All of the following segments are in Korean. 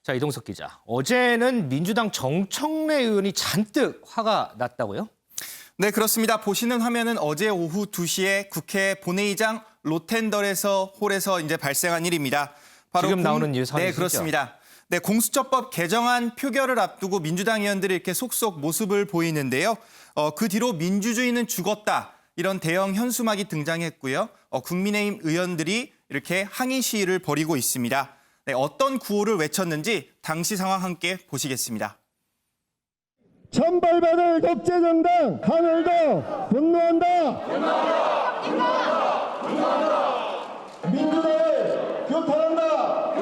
자, 이동석 기자. 어제는 민주당 정청래 의원이 잔뜩 화가 났다고요? 네, 그렇습니다. 보시는 화면은 어제 오후 2시에 국회 본회의장 로텐덜에서 홀에서 이제 발생한 일입니다. 바로 지금 나오는 사진이시죠? 네, 그렇습니다. 네, 공수처법 개정안 표결을 앞두고 민주당 의원들이 이렇게 속속 모습을 보이는데요. 그 뒤로 민주주의는 죽었다. 이런 대형 현수막이 등장했고요. 국민의힘 의원들이 이렇게 항의 시위를 벌이고 있습니다. 네, 어떤 구호를 외쳤는지 당시 상황 함께 보시겠습니다. 천벌받을 독재정당 하늘도 분노한다. 민주당을 규탄한다.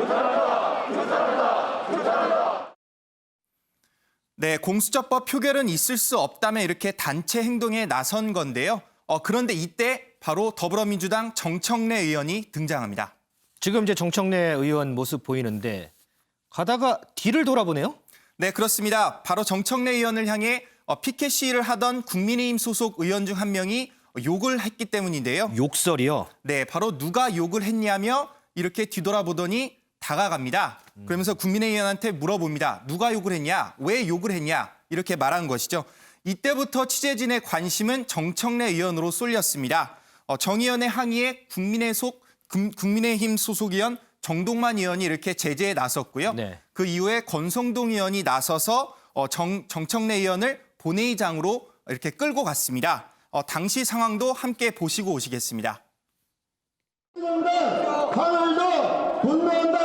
네, 공수처법 표결은 있을 수 없다며 이렇게 단체 행동에 나선 건데요. 그런데 이때 바로 더불어민주당 정청래 의원이 등장합니다. 지금 이제 정청래 의원 모습 보이는데 가다가 뒤를 돌아보네요? 네, 그렇습니다. 바로 정청래 의원을 향해 피켓 시위를 하던 국민의힘 소속 의원 중 한 명이 욕을 했기 때문인데요. 욕설이요? 네, 바로 누가 욕을 했냐며 이렇게 뒤돌아보더니 다가갑니다. 그러면서 국민의힘 의원한테 물어봅니다. 누가 욕을 했냐? 왜 욕을 했냐? 이렇게 말한 것이죠. 이때부터 취재진의 관심은 정청래 의원으로 쏠렸습니다. 정 의원의 항의에 국민의힘 소속 의원 정동만 의원이 이렇게 제재에 나섰고요. 네. 그 이후에 권성동 의원이 나서서 정청래 의원을 본회의장으로 이렇게 끌고 갔습니다. 당시 상황도 함께 보시고 오시겠습니다. 하늘도 분노한다.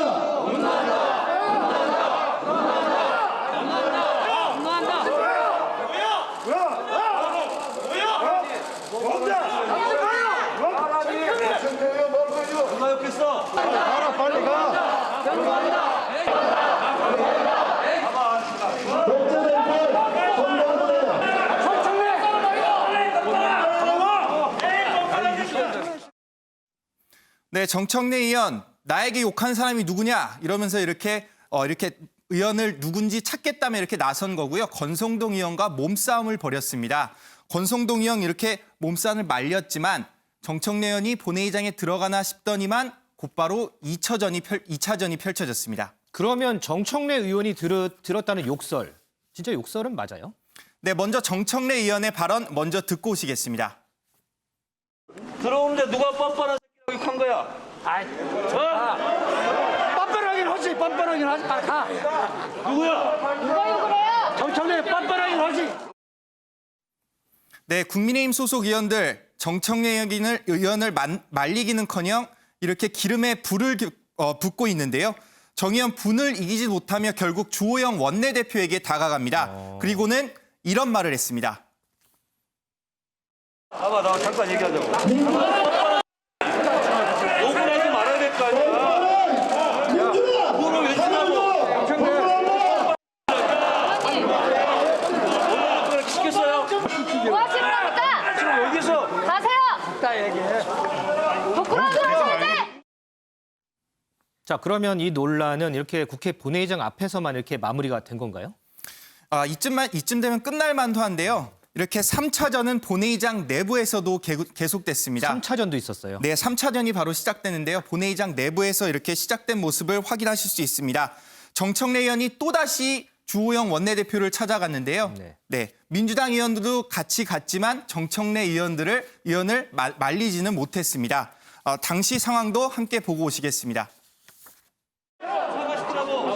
누가 욕했어? 가라 빨리 가. 네, 정청래 의원, 나에게 욕한 사람이 누구냐? 이러면서 이렇게 의원을 누군지 찾겠다며 이렇게 나선 거고요. 권성동 의원과 몸싸움을 벌였습니다. 권성동 의원 이렇게 몸싸움을 말렸지만 정청래 의원이 본회의장에 들어가나 싶더니만 곧바로 2차전이 펼쳐졌습니다. 그러면 정청래 의원이 들었다는 욕설, 진짜 욕설은 맞아요? 네, 먼저 정청래 의원의 발언 먼저 듣고 오시겠습니다. 들어오는데 누가 뻔뻔한 새끼라고 욕한 거야? 뻔뻔하긴 하지, 뻔뻔하긴 하지. 빨리 가. 누구야? 누가 욕을 해요? 정청래 뻔뻔하긴 하지. 네, 국민의힘 소속 의원들 정청래 의원을 말리기는커녕 이렇게 기름에 불을 붓고 있는데요. 정 의원 분을 이기지 못하며 결국 주호영 원내대표에게 다가갑니다. 그리고는 이런 말을 했습니다. 봐봐, 나 잠깐 얘기하자고. 욕을 하지 말아야 될 거 아니야? 그거를 왜 치냐고? 오늘 시켰어요? 뭐 하시는 겁니까? 지금 여기서 가세요! 딱 얘기해. 부끄러운 거 하셔야지! 자, 그러면 이 논란은 이렇게 국회 본회의장 앞에서만 이렇게 마무리가 된 건가요? 이쯤 되면 끝날 만도 한데요. 이렇게 3차전은 본회의장 내부에서도 계속됐습니다. 3차전도 있었어요. 네, 3차전이 바로 시작되는데요. 본회의장 내부에서 이렇게 시작된 모습을 확인하실 수 있습니다. 정청래 의원이 또다시 주호영 원내대표를 찾아갔는데요. 네, 민주당 의원들도 같이 갔지만 정청래 의원을 말리지는 못했습니다. 당시 상황도 함께 보고 오시겠습니다. 사과시키라고.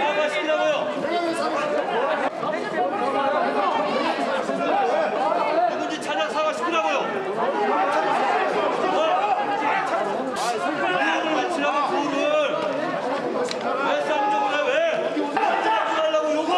사과시키라고요. 누군지 찾아 사과시키라고요. 구호를 외치라고, 구호를. 왜 쌍욕을 해, 왜? 하지 말라고 욕을.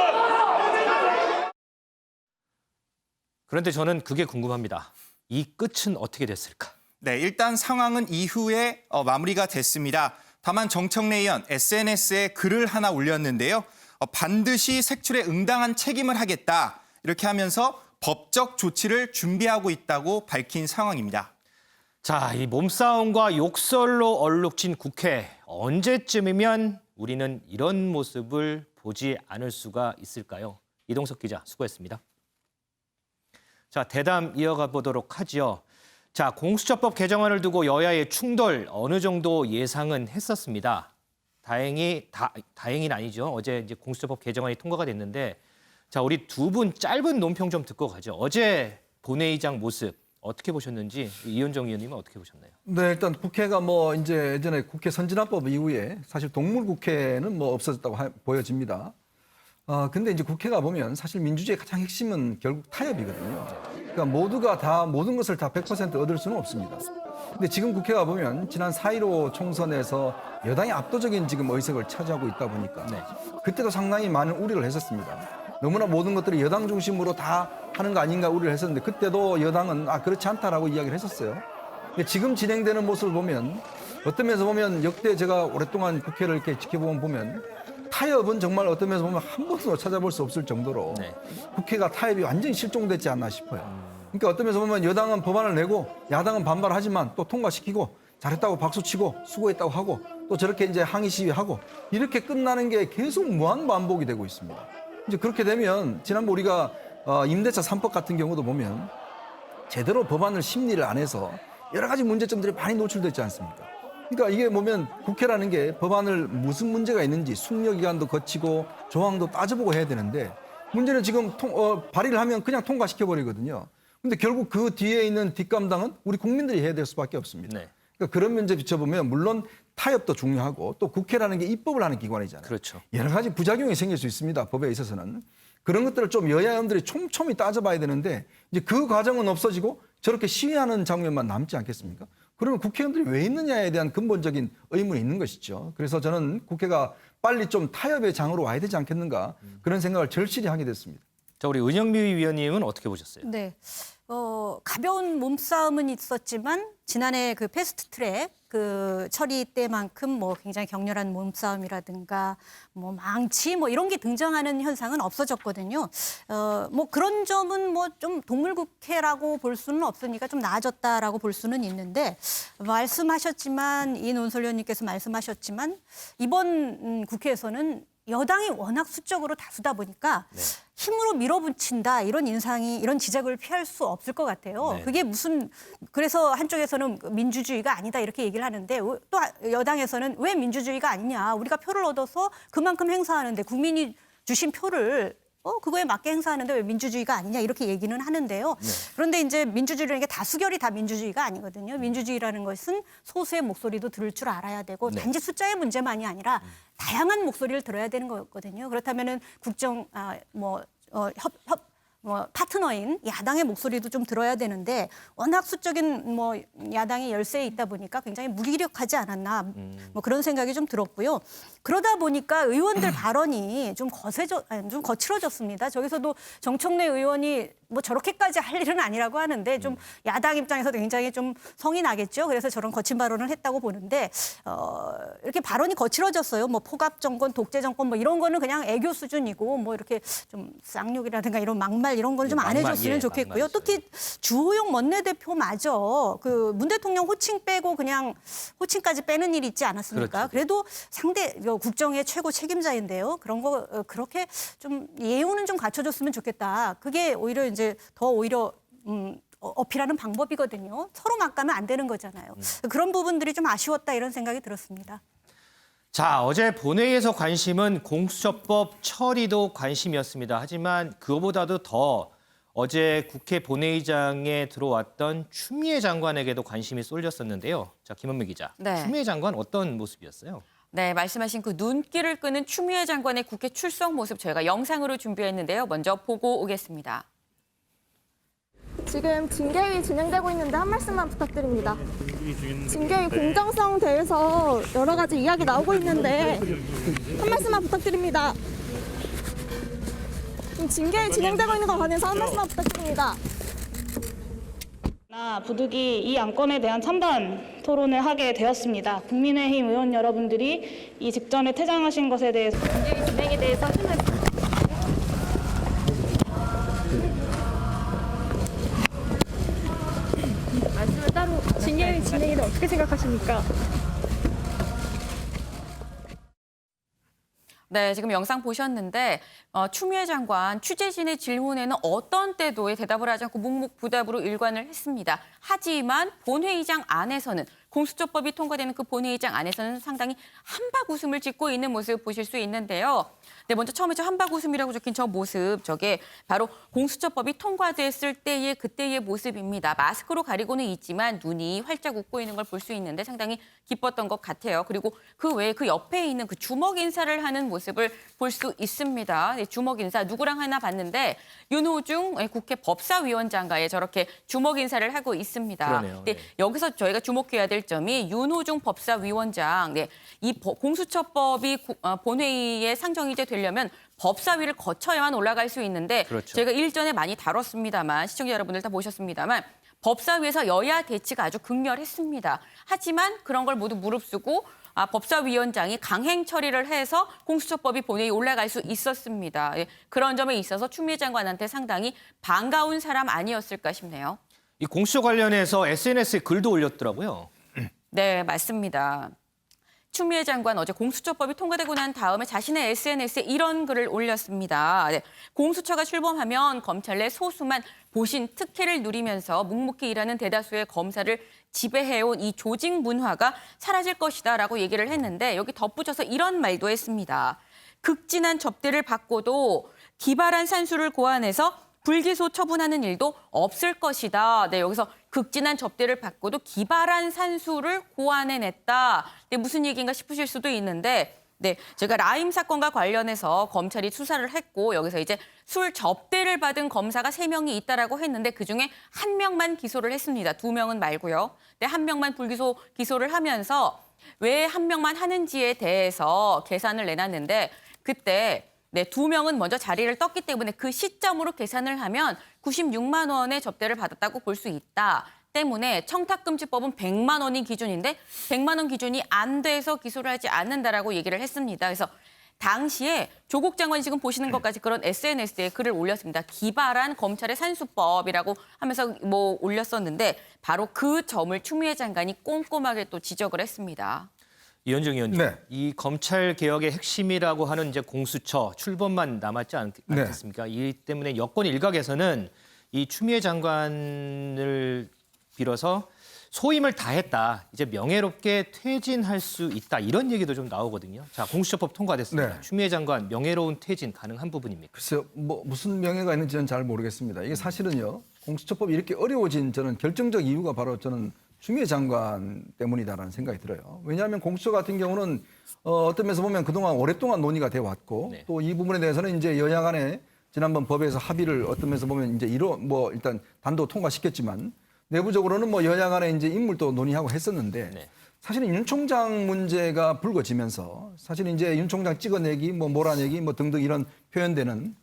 그런데 저는 그게 궁금합니다. 이 끝은 어떻게 됐을까? 네, 일단 상황은 이후에 마무리가 됐습니다. 다만 정청래 의원 SNS에 글을 하나 올렸는데요. 반드시 색출에 응당한 책임을 하겠다. 이렇게 하면서 법적 조치를 준비하고 있다고 밝힌 상황입니다. 자, 이 몸싸움과 욕설로 얼룩진 국회. 언제쯤이면 우리는 이런 모습을 보지 않을 수가 있을까요? 이동석 기자, 수고했습니다. 자, 대담 이어가 보도록 하죠. 자, 공수처법 개정안을 두고 여야의 충돌 어느 정도 예상은 했었습니다. 다행히는 아니죠. 어제 이제 공수처법 개정안이 통과가 됐는데 자, 우리 두 분 짧은 논평 좀 듣고 가죠. 어제 본회의장 모습 어떻게 보셨는지 이현정 의원님은 어떻게 보셨나요? 네, 일단 국회가 뭐 이제 예전에 국회 선진화법 이후에 사실 동물 국회는 뭐 없어졌다고 보여집니다. 근데 이제 국회가 보면 사실 민주주의의 가장 핵심은 결국 타협이거든요. 그러니까 모두가 다 모든 것을 다 100% 얻을 수는 없습니다. 근데 지금 국회가 보면 지난 4.15 총선에서 여당이 압도적인 지금 의석을 차지하고 있다 보니까 그때도 상당히 많은 우려를 했었습니다. 너무나 모든 것들이 여당 중심으로 다 하는 거 아닌가 우려를 했었는데 그때도 여당은 그렇지 않다라고 이야기를 했었어요. 근데 지금 진행되는 모습을 보면 어떤 면에서 보면 역대 제가 오랫동안 국회를 이렇게 지켜보면 타협은 정말 어떤 면에서 보면 한 번도 찾아볼 수 없을 정도로 국회가 타협이 완전히 실종됐지 않나 싶어요. 그러니까 어떤 면에서 보면 여당은 법안을 내고 야당은 반발하지만 또 통과시키고 잘했다고 박수치고 수고했다고 하고 또 저렇게 이제 항의 시위하고 이렇게 끝나는 게 계속 무한 반복이 되고 있습니다. 이제 그렇게 되면 지난번 우리가 임대차 3법 같은 경우도 보면 제대로 법안을 심리를 안 해서 여러 가지 문제점들이 많이 노출됐지 않습니까? 그러니까 이게 보면 국회라는 게 법안을 무슨 문제가 있는지 숙려기간도 거치고 조항도 따져보고 해야 되는데 문제는 지금 발의를 하면 그냥 통과시켜버리거든요. 근데 결국 그 뒤에 있는 뒷감당은 우리 국민들이 해야 될 수밖에 없습니다. 그러니까 그런 면제 비춰보면 물론 타협도 중요하고 또 국회라는 게 입법을 하는 기관이잖아요. 그렇죠. 여러 가지 부작용이 생길 수 있습니다. 법에 있어서는. 그런 것들을 좀 여야 의원들이 촘촘히 따져봐야 되는데 이제 그 과정은 없어지고 저렇게 시위하는 장면만 남지 않겠습니까? 그러면 국회의원들이 왜 있느냐에 대한 근본적인 의문이 있는 것이죠. 그래서 저는 국회가 빨리 좀 타협의 장으로 와야 되지 않겠는가 그런 생각을 절실히 하게 됐습니다. 자, 우리 은영미 위원님은 어떻게 보셨어요? 네. 가벼운 몸싸움은 있었지만 지난해 그 패스트트랙 그 처리 때만큼 뭐 굉장히 격렬한 몸싸움이라든가 뭐 망치 뭐 이런 게 등장하는 현상은 없어졌거든요. 뭐 그런 점은 뭐 좀 동물국회라고 볼 수는 없으니까 좀 나아졌다라고 볼 수는 있는데 말씀하셨지만 이 논설위원님께서 말씀하셨지만 이번 국회에서는 여당이 워낙 수적으로 다수다 보니까 힘으로 밀어붙인다 이런 인상이 이런 지적을 피할 수 없을 것 같아요. 그게 무슨 그래서 한쪽에서는 민주주의가 아니다 이렇게 얘기를 하는데 또 여당에서는 왜 민주주의가 아니냐 우리가 표를 얻어서 그만큼 행사하는데 국민이 주신 표를 그거에 맞게 행사하는데 왜 민주주의가 아니냐 이렇게 얘기는 하는데요. 그런데 이제 민주주의라는 게 다수결이 다 민주주의가 아니거든요. 민주주의라는 것은 소수의 목소리도 들을 줄 알아야 되고 단지 숫자의 문제만이 아니라 다양한 목소리를 들어야 되는 거거든요. 그렇다면은 국정 파트너인 야당의 목소리도 좀 들어야 되는데 워낙 수적인 뭐 야당이 열세에 있다 보니까 굉장히 무기력하지 않았나 뭐 그런 생각이 좀 들었고요. 그러다 보니까 의원들 발언이 좀 거칠어졌습니다. 저기서도 정청래 의원이 뭐 저렇게까지 할 일은 아니라고 하는데 좀 야당 입장에서도 굉장히 좀 성이 나겠죠. 그래서 저런 거친 발언을 했다고 보는데 이렇게 발언이 거칠어졌어요. 뭐 포갑 정권, 독재 정권 뭐 이런 거는 그냥 애교 수준이고 뭐 이렇게 좀 쌍욕이라든가 이런 막말 이런 건 좀 안 해줬으면 좋겠고요. 특히 주호영 원내대표마저 그 문 대통령 호칭 빼고 그냥 호칭까지 빼는 일이 있지 않았습니까? 그래도 상대 국정의 최고 책임자인데요. 그런 거 그렇게 좀 예우는 좀 갖춰줬으면 좋겠다. 그게 오히려 이제 더 오히려 어필하는 방법이거든요. 서로 막가면 안 되는 거잖아요. 그런 부분들이 좀 아쉬웠다 이런 생각이 들었습니다. 자, 어제 본회의에서 관심은 공수처법 처리도 관심이었습니다. 하지만 그거보다도 더 어제 국회 본회의장에 들어왔던 추미애 장관에게도 관심이 쏠렸었는데요. 자, 김은미 기자. 추미애 장관 어떤 모습이었어요? 네, 말씀하신 그 눈길을 끄는 추미애 장관의 국회 출석 모습 저희가 영상으로 준비했는데요. 먼저 보고 오겠습니다. 지금 징계위 진행되고 있는데 한 말씀만 부탁드립니다. 징계위 공정성 대해서 여러 가지 이야기 나오고 있는데 한 말씀만 부탁드립니다. 지금 징계위 진행되고 있는 거 관해서 한 말씀만 부탁드립니다. 부득이 이 안건에 대한 찬반 토론을 하게 되었습니다. 국민의힘 의원 여러분들이 이 직전에 퇴장하신 것에 대해서 징계위 진행에 대해서 한 말씀. 말씀을 따로 징계위 진행에 대해 어떻게 생각하십니까? 네, 지금 영상 보셨는데 추미애 장관 취재진의 질문에는 어떤 때도 대답을 하지 않고 묵묵부답으로 일관을 했습니다. 하지만 본회의장 안에서는 공수처법이 통과되는 그 본회의장 안에서는 상당히 한박 웃음을 짓고 있는 모습 보실 수 있는데요. 네, 먼저 처음에 저 한박 웃음이라고 적힌 저 모습, 저게 바로 공수처법이 통과됐을 때의 그때의 모습입니다. 마스크로 가리고는 있지만 눈이 활짝 웃고 있는 걸 볼 수 있는데 상당히 기뻤던 것 같아요. 그리고 그 외에 그 옆에 있는 그 주먹 인사를 하는 모습을 볼 수 있습니다. 네, 주먹 인사 누구랑 하나 봤는데 윤호중 국회 법사위원장과의 저렇게 주먹 인사를 하고 있습니다. 그러네요. 네, 네. 여기서 저희가 주목해야 될 점이 윤호중 법사위원장, 네, 이 공수처법이 본회의에 상정이 이제 되려면 법사위를 거쳐야만 올라갈 수 있는데 그렇죠. 제가 일전에 많이 다뤘습니다만 시청자 여러분들 다 보셨습니다만 법사위에서 여야 대치가 아주 극렬했습니다. 하지만 그런 걸 모두 무릅쓰고 법사위원장이 강행 처리를 해서 공수처법이 본회의에 올라갈 수 있었습니다. 예, 그런 점에 있어서 추미애 장관한테 상당히 반가운 사람 아니었을까 싶네요. 이 공수처 관련해서 SNS에 글도 올렸더라고요. 네, 맞습니다. 추미애 장관 어제 공수처법이 통과되고 난 다음에 자신의 SNS에 이런 글을 올렸습니다. 네, 공수처가 출범하면 검찰 내 소수만 보신 특혜를 누리면서 묵묵히 일하는 대다수의 검사를 지배해온 이 조직 문화가 사라질 것이다라고 얘기를 했는데 여기 덧붙여서 이런 말도 했습니다. 극진한 접대를 받고도 기발한 산수를 고안해서 불기소 처분하는 일도 없을 것이다. 네, 여기서 극진한 접대를 받고도 기발한 산수를 고안해냈다. 네, 무슨 얘기인가 싶으실 수도 있는데 네, 제가 라임 사건과 관련해서 검찰이 수사를 했고 여기서 이제 술 접대를 받은 검사가 3명이 있다라고 했는데 그중에 1명만 기소를 했습니다. 2명은 말고요. 네, 1명만 불기소 기소를 하면서 왜 1명만 하는지에 대해서 계산을 내놨는데 그때 네, 2명은 먼저 자리를 떴기 때문에 그 시점으로 계산을 하면 96만 원의 접대를 받았다고 볼 수 있다. 때문에 청탁금지법은 100만 원이 기준인데 100만 원 기준이 안 돼서 기소를 하지 않는다라고 얘기를 했습니다. 그래서 당시에 조국 장관이 지금 보시는 것까지 그런 SNS에 글을 올렸습니다. 기발한 검찰의 산수법이라고 하면서 올렸었는데 바로 그 점을 추미애 장관이 꼼꼼하게 또 지적을 했습니다. 이현정 의원님, 네. 이 검찰 개혁의 핵심이라고 하는 이제 공수처 출범만 남았지 않겠습니까? 이 때문에 여권 일각에서는 이 추미애 장관을 빌어서 소임을 다했다. 이제 명예롭게 퇴진할 수 있다. 이런 얘기도 좀 나오거든요. 자, 공수처법 통과됐습니다. 네. 추미애 장관 명예로운 퇴진 가능한 부분입니까? 글쎄요, 무슨 명예가 있는지는 잘 모르겠습니다. 이게 사실은요, 공수처법이 이렇게 어려워진 저는 결정적 이유가 바로 저는 추미애 장관 때문이다라는 생각이 들어요. 왜냐하면 공수처 같은 경우는 어떤 면에서 보면 그동안 오랫동안 논의가 돼 왔고 네. 또 이 부분에 대해서는 이제 여야 간에 지난번 법에서 합의를 어떤 면에서 보면 이제 일단 단도 통과시켰지만 내부적으로는 여야 간에 이제 인물도 논의하고 했었는데 네. 사실은 윤 총장 문제가 불거지면서 사실 이제 윤 총장 찍어내기, 몰아내기 등등 이런 표현되는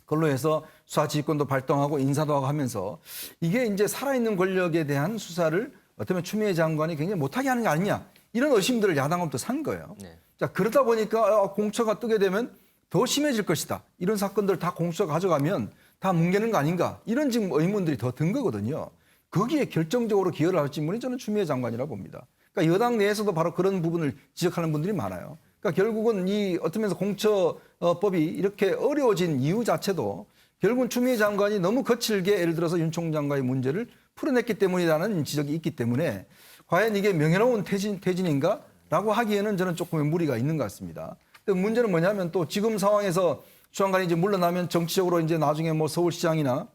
걸로 해서 수사지휘권도 발동하고 인사도 하고 하면서 이게 이제 살아있는 권력에 대한 수사를 어쩌면 추미애 장관이 굉장히 못하게 하는 게 아니냐 이런 의심들을 야당으로부터 산 거예요. 네. 자, 그러다 보니까 공처가 뜨게 되면 더 심해질 것이다. 이런 사건들 다 공수처가 가져가면 다 뭉개는 거 아닌가 이런 지금 의문들이 더 든 거거든요. 거기에 결정적으로 기여를 할 인물이 저는 추미애 장관이라고 봅니다. 그러니까 여당 내에서도 바로 그런 부분을 지적하는 분들이 많아요. 그러니까 결국은 이 어떤 면에서 공처법이 이렇게 어려워진 이유 자체도 결국은 추미애 장관이 너무 거칠게 예를 들어서 윤 총장과의 문제를 풀어냈기 때문이라는 지적이 있기 때문에 과연 이게 명예로운 퇴진인가라고 하기에는 저는 조금의 무리가 있는 것 같습니다. 근데 문제는 뭐냐면 또 지금 상황에서 추 장관이 이제 물러나면 정치적으로 이제 나중에 서울시장이나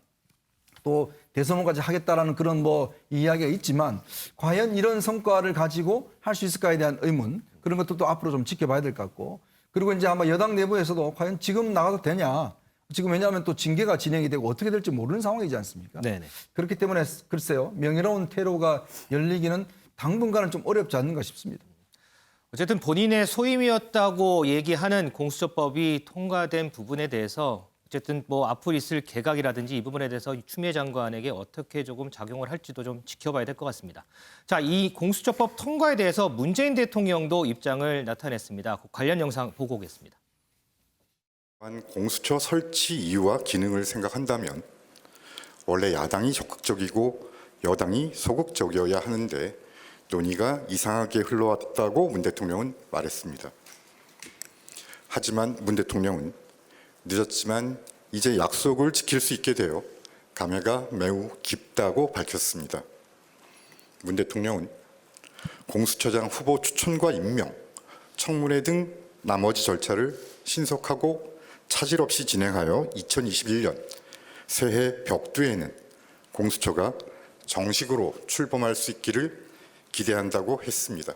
또 대선까지 하겠다라는 그런 이야기가 있지만 과연 이런 성과를 가지고 할 수 있을까에 대한 의문 그런 것도 또 앞으로 좀 지켜봐야 될 것 같고 그리고 이제 아마 여당 내부에서도 과연 지금 나가도 되냐 지금 왜냐하면 또 징계가 진행이 되고 어떻게 될지 모르는 상황이지 않습니까? 네네. 그렇기 때문에 글쎄요 명예로운 퇴로가 열리기는 당분간은 좀 어렵지 않는가 싶습니다. 어쨌든 본인의 소임이었다고 얘기하는 공수처법이 통과된 부분에 대해서 어쨌든 앞으로 있을 개각이라든지 이 부분에 대해서 추미애 장관에게 어떻게 조금 작용을 할지도 좀 지켜봐야 될 것 같습니다. 자, 이 공수처법 통과에 대해서 문재인 대통령도 입장을 나타냈습니다. 관련 영상 보고 오겠습니다. 공수처 설치 이유와 기능을 생각한다면 원래 야당이 적극적이고 여당이 소극적이어야 하는데 논의가 이상하게 흘러왔다고 문 대통령은 말했습니다. 하지만 문 대통령은 늦었지만 이제 약속을 지킬 수 있게 되어 감회가 매우 깊다고 밝혔습니다. 문 대통령은 공수처장 후보 추천과 임명, 청문회 등 나머지 절차를 신속하고 차질 없이 진행하여 2021년 새해 벽두에는 공수처가 정식으로 출범할 수 있기를 기대한다고 했습니다.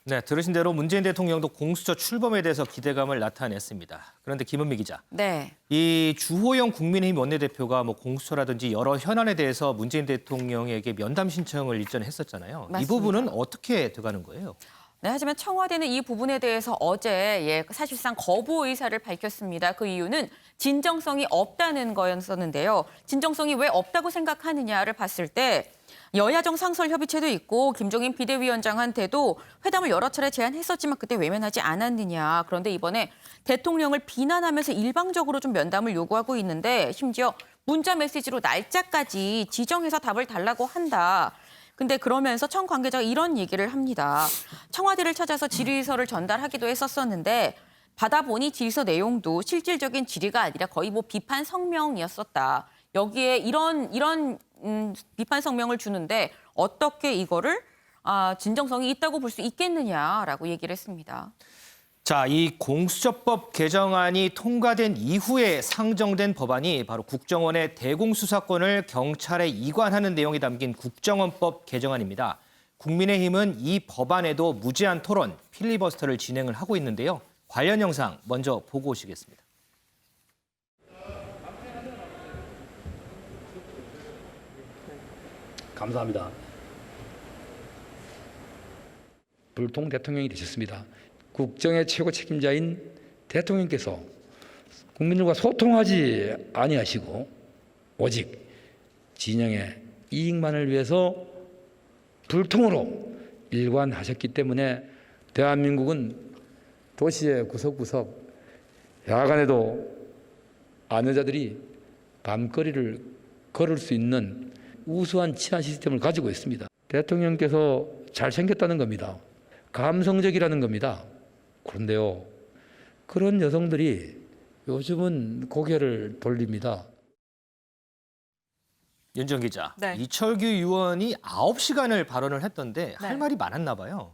네, 들으신 대로 문재인 대통령도 공수처 출범에 대해서 기대감을 나타냈습니다. 그런데 김은미 기자, 네. 이 주호영 국민의힘 원내대표가 뭐 공수처라든지 여러 현안에 대해서 문재인 대통령에게 면담 신청을 일전에 했었잖아요. 맞습니다. 이 부분은 어떻게 돼가는 거예요? 네, 하지만 청와대는 이 부분에 대해서 어제 사실상 거부 의사를 밝혔습니다. 그 이유는 진정성이 없다는 거였었는데요. 진정성이 왜 없다고 생각하느냐를 봤을 때 여야정 상설협의체도 있고 김종인 비대위원장한테도 회담을 여러 차례 제안했었지만 그때 외면하지 않았느냐. 그런데 이번에 대통령을 비난하면서 일방적으로 좀 면담을 요구하고 있는데 심지어 문자 메시지로 날짜까지 지정해서 답을 달라고 한다. 근데 그러면서 청 관계자가 이런 얘기를 합니다. 청와대를 찾아서 질의서를 전달하기도 했었는데 받아보니 질의서 내용도 실질적인 질의가 아니라 거의 뭐 비판 성명이었었다. 여기에 이런 비판 성명을 주는데 어떻게 이거를 진정성이 있다고 볼 수 있겠느냐라고 얘기를 했습니다. 자, 이 공수처법 개정안이 통과된 이후에 상정된 법안이 바로 국정원의 대공수사권을 경찰에 이관하는 내용이 담긴 국정원법 개정안입니다. 국민의힘은 이 법안에도 무제한 토론, 필리버스터를 진행을 하고 있는데요. 관련 영상 먼저 보고 오시겠습니다. 감사합니다. 불통 대통령이 되셨습니다. 국정의 최고 책임자인 대통령께서 국민들과 소통하지 아니하시고 오직 진영의 이익만을 위해서 불통으로 일관하셨기 때문에 대한민국은 도시의 구석구석 야간에도 안여자들이 밤거리를 걸을 수 있는 우수한 치안 시스템을 가지고 있습니다. 대통령께서 잘생겼다는 겁니다. 감성적이라는 겁니다. 그런데요, 그런 여성들이 요즘은 고개를 돌립니다. 윤정 기자, 네. 이철규 의원이 9시간을 발언을 했던데 할 말이 많았나 봐요.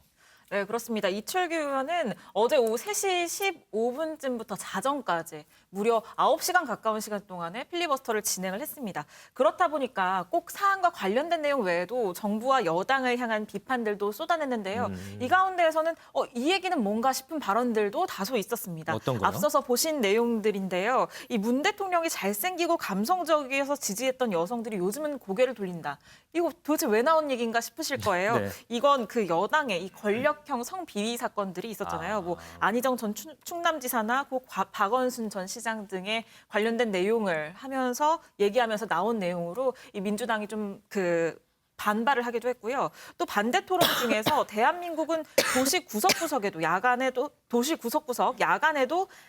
네, 그렇습니다. 이철규 의원은 어제 오후 3시 15분쯤부터 자정까지 무려 9시간 가까운 시간 동안에 필리버스터를 진행을 했습니다. 그렇다 보니까 꼭 사안과 관련된 내용 외에도 정부와 여당을 향한 비판들도 쏟아냈는데요. 이 가운데에서는 이 얘기는 뭔가 싶은 발언들도 다소 있었습니다. 어떤 거요? 앞서서 보신 내용들인데요. 이 문 대통령이 잘생기고 감성적이어서 지지했던 여성들이 요즘은 고개를 돌린다. 이거 도대체 왜 나온 얘기인가 싶으실 거예요. 네. 이건 그 여당의 이 권력형 성비리 사건들이 있었잖아요. 뭐 안희정 전 충남지사나 고 박원순 전 시장 등의 관련된 내용을 얘기하면서 나온 내용으로 이 민주당이 좀 반발을 하기도 했고요. 또 반대 토론 중에서 대한민국은 도시 구석구석에도 야간에도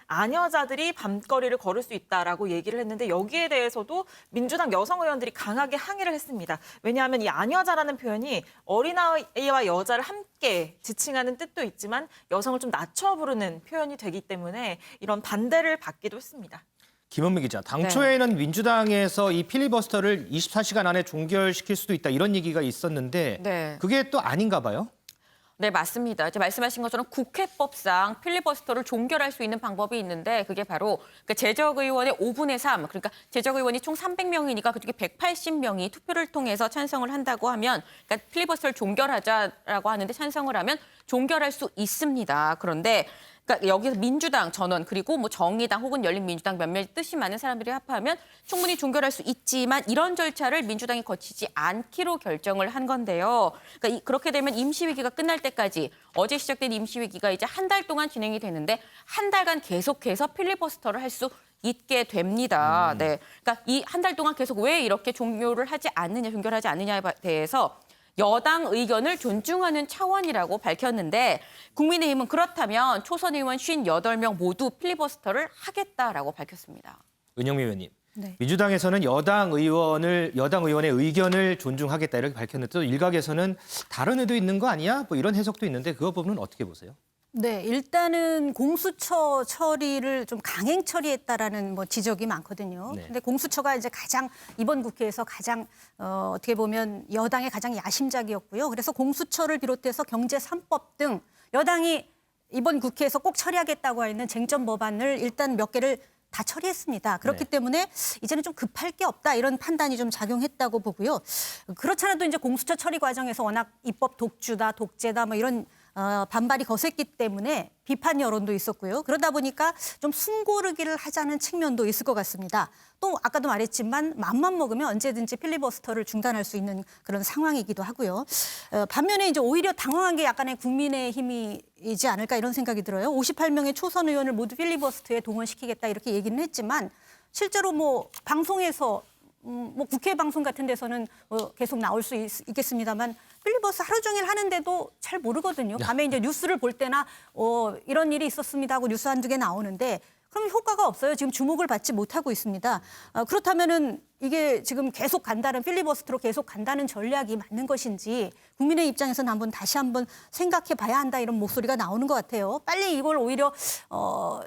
아녀자들이 밤거리를 걸을 수 있다라고 얘기를 했는데 여기에 대해서도 민주당 여성 의원들이 강하게 항의를 했습니다. 왜냐하면 이 아녀자라는 표현이 어린아이와 여자를 함께 지칭하는 뜻도 있지만 여성을 좀 낮춰 부르는 표현이 되기 때문에 이런 반대를 받기도 했습니다. 김은미 기자, 당초에는 민주당에서 이 필리버스터를 24시간 안에 종결시킬 수도 있다 이런 얘기가 있었는데 그게 또 아닌가 봐요? 네, 맞습니다. 이제 말씀하신 것처럼 국회법상 필리버스터를 종결할 수 있는 방법이 있는데 그게 바로 재적 의원의 5분의 3, 그러니까 재적 의원이 총 300명이니까 그중에 180명이 투표를 통해서 찬성을 한다고 하면 그러니까 필리버스터를 종결하자라고 하는데 찬성을 하면 종결할 수 있습니다. 그런데 그러니까 여기서 민주당 전원 그리고 뭐 정의당 혹은 열린민주당 몇몇 뜻이 많은 사람들이 합하면 충분히 종결할 수 있지만 이런 절차를 민주당이 거치지 않기로 결정을 한 건데요. 그러니까 그렇게 되면 임시위기가 끝날 때까지 어제 시작된 임시위기가 이제 한 달 동안 진행이 되는데 한 달간 계속해서 필리버스터를 할 수 있게 됩니다. 네, 그러니까 이 한 달 동안 계속 왜 이렇게 종결하지 않느냐에 대해서 여당 의견을 존중하는 차원이라고 밝혔는데 국민의힘은 그렇다면 초선 의원 58명 모두 필리버스터를 하겠다라고 밝혔습니다. 은영미 의원님, 민주당에서는 여당 의원의 의견을 존중하겠다 이렇게 밝혔는데 또 일각에서는 다른 의도 있는 거 아니야? 뭐 이런 해석도 있는데 그 부분은 어떻게 보세요? 네, 일단은 공수처 처리를 좀 강행 처리했다라는 뭐 지적이 많거든요. 네. 근데 공수처가 이제 가장 이번 국회에서 가장 어떻게 보면 여당의 가장 야심작이었고요. 그래서 공수처를 비롯해서 경제 3법 등 여당이 이번 국회에서 꼭 처리하겠다고 하는 쟁점 법안을 일단 몇 개를 다 처리했습니다. 그렇기 네. 때문에 이제는 좀 급할 게 없다 이런 판단이 좀 작용했다고 보고요. 그렇잖아도 이제 공수처 처리 과정에서 워낙 입법 독주다, 독재다 뭐 이런 반발이 거셌기 때문에 비판 여론도 있었고요. 그러다 보니까 좀 숨고르기를 하자는 측면도 있을 것 같습니다. 또 아까도 말했지만 맘만 먹으면 언제든지 필리버스터를 중단할 수 있는 그런 상황이기도 하고요. 반면에 이제 오히려 당황한 게 약간의 국민의힘이지 않을까 이런 생각이 들어요. 58명의 초선 의원을 모두 필리버스터에 동원시키겠다 이렇게 얘기는 했지만 실제로 뭐 방송에서 뭐 국회 방송 같은 데서는 계속 나올 수 있겠습니다만 필리버스터 하루 종일 하는데도 잘 모르거든요. 밤에 이제 뉴스를 볼 때나 이런 일이 있었습니다 하고 뉴스 한두 개 나오는데 그럼 효과가 없어요. 지금 주목을 받지 못하고 있습니다. 그렇다면은 이게 지금 계속 간다는 필리버스터로 계속 간다는 전략이 맞는 것인지 국민의 입장에서는 다시 한번 생각해 봐야 한다 이런 목소리가 나오는 것 같아요. 빨리 이걸 오히려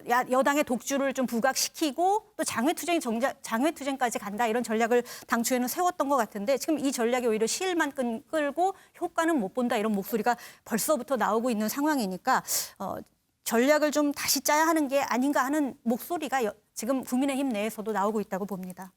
여당의 독주를 좀 부각시키고 또 장외투쟁까지 간다 이런 전략을 당초에는 세웠던 것 같은데 지금 이 전략이 오히려 시일만 끌고 효과는 못 본다 이런 목소리가 벌써부터 나오고 있는 상황이니까 전략을 좀 다시 짜야 하는 게 아닌가 하는 목소리가 지금 국민의힘 내에서도 나오고 있다고 봅니다.